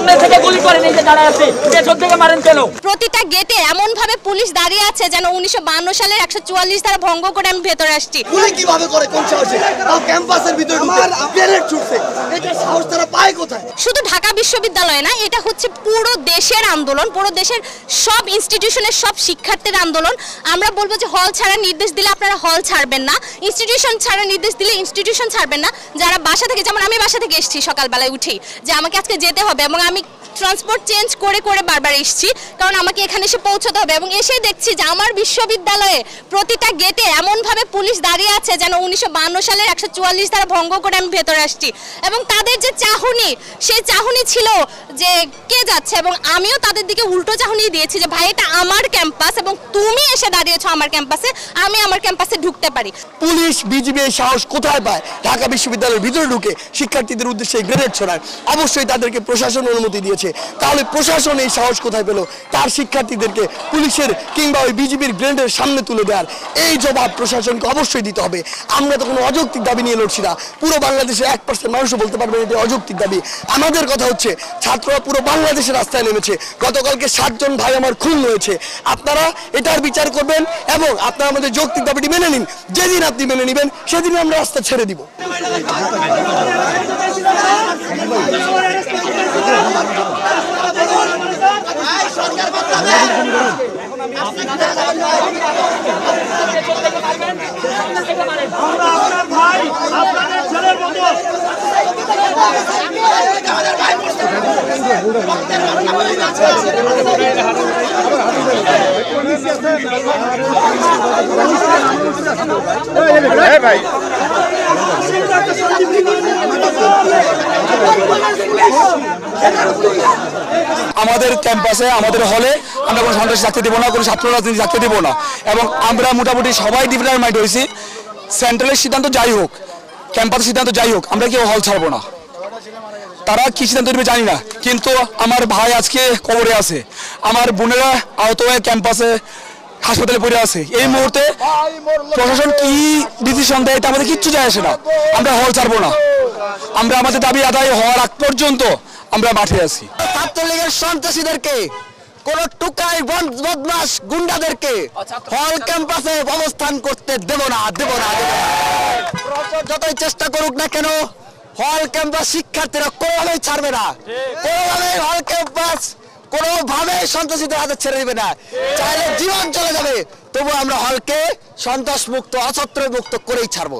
সামনে থেকে গুলি করেন, এই যে দাঁড়ায় আছে, পেছন থেকে মারেন কেন? প্রতিটা গেটে এমন ভাবে পুলিশ দাঁড়িয়ে আছে যেন 1952 সালের 144 ধারা ভঙ্গ করে আমি ভেতরে আসছি। পুলিশ কিভাবে করে, কোন সাহসে ক্যাম্পাসের ভিতরে গ্রেনেড ছুটছে? এটা সাহস তারা পায় কোথায়? শুধু ঢাকা বিশ্ববিদ্যালয় না, এটা হচ্ছে পুরো দেশের আন্দোলন, পুরো দেশের সব ইনস্টিটিউশনের সব শিক্ষার্থীর আন্দোলন। আমরা বলবো যে হল ছাড়া নির্দেশ দিলে আপনারা হল ছাড়বেন না, ইনস্টিটিউশন ছাড়া নির্দেশ দিলে ইনস্টিটিউশন ছাড়বেন না। যারা বাসা থেকে, যেমন আমি বাসা থেকে এসেছি সকালবেলায় উঠেই যে আমাকে আজকে যেতে হবে, এবং আমি ট্রান্সপোর্ট চেঞ্জ করে করে বারবার এসেছি, কারণ আমাকে এখানে এসে পৌঁছতে হবে। এবং এসেই দেখছি যে আমার বিশ্ববিদ্যালয়ে প্রতিটা গেটে এমনভাবে পুলিশ দাঁড়িয়ে আছে যেন 1952 সালের 144 ধারা ভঙ্গ করে আমি ভেতরে আসছি। এবং তাদের যে চাহনি, সেই চাহনি ছিল যে কে যাচ্ছে, এবং আমিও তাদের দিকে উল্টো চাহনি দিয়েছি যে ভাই এটা আমার ক্যাম্পাস এবং তুমি এসে দাঁড়িয়েছো আমার ক্যাম্পাসে, আমি আমার ক্যাম্পাসে ঢুকতে পারি। পুলিশ বিজিবি এই সাহস কোথায় পায় ঢাকা বিশ্ববিদ্যালয়ের ভিতরে ঢুকে শিক্ষার্থীদের উদ্দেশ্যে গ্রেনেড ছড়ায়? অবশ্যই তাদেরকে প্রশাসন অনুমতি দিয়েছে, তাহলে প্রশাসন এই সাহস কোথায় পেল তার শিক্ষার্থীদেরকে পুলিশের কিংবা ওই বিজিবির গ্রেনেডের সামনে তুলে দেওয়ার? এই জবাব প্রশাসনকে অবশ্যই দিতে হবে। আমরা তো কোনো অযৌক্তিক দাবি নিয়ে লড়ছি না, পুরো বাংলাদেশের 1% মানুষও বলতে পারবে এটা অযৌক্তিক দাবি। আমাদের কথা হচ্ছে ছাত্ররা পুরো বাংলাদেশের রাস্তায় নেমেছে, গতকালকে 7 জন ভাই আমার খুন হয়েছে। আপনারা এটার বিচার করবেন এবং আপনারা আমাদের যৌক্তিক দাবিটি মেনে নিন। যেদিন আপনি মেনে নেবেন সেদিন আমরা রাস্তা ছেড়ে দিব। আমাদের ক্যাম্পাসে, আমাদের হলে আমরা কোনো সন্ত্রাসী থাকতে দেবো না, কোনো ছাত্র রাজনীতি থাকতে দেবো না। এবং আমরা মোটামুটি সবাই ডিফারেন্ট মাইন্ড হয়েছি। সেন্ট্রালের সিদ্ধান্ত যাই হোক, ক্যাম্পাসের সিদ্ধান্ত যাই হোক, আমরা কেউ হল ছাড়বো না। তারা কি সিদ্ধান্ত নেবে জানি না, কিন্তু আমার ভাই আজকে কবরে আছে, আমার বোনেরা আহত হয়ে ক্যাম্পাসে হাসপাতালে পড়ে আছে। এই মুহূর্তে প্রশাসন কি ডিসিশন দেয় তা আমাদের কিচ্ছু যায় আসে না। আমরা হল ছাড়বো না, আমরা আমাদের দাবি আদায় হওয়ার আগ পর্যন্ত আমরা মাঠে আছি। ছাত্রলীগের সন্ত্রাসীদেরকে, কোন টুকাই বদমাশ গুন্ডাদেরকে হল ক্যাম্পাসে অবস্থান করতে দেব না, দেব না। যতই চেষ্টা করুক না কেন হল ক্যাম্পাস শিক্ষার্থীরা কোনোভাবেই ছাড়বে না, কোনোভাবেই হল ক্যাম্পাস কোনোভাবেই সন্ত্রাসীদের হাতে ছেড়ে দিবে না। চাইলে জীবন চলে যাবে, তবু আমরা হলকে সন্ত্রাস মুক্ত, অছত্র মুক্ত করেই ছাড়বো।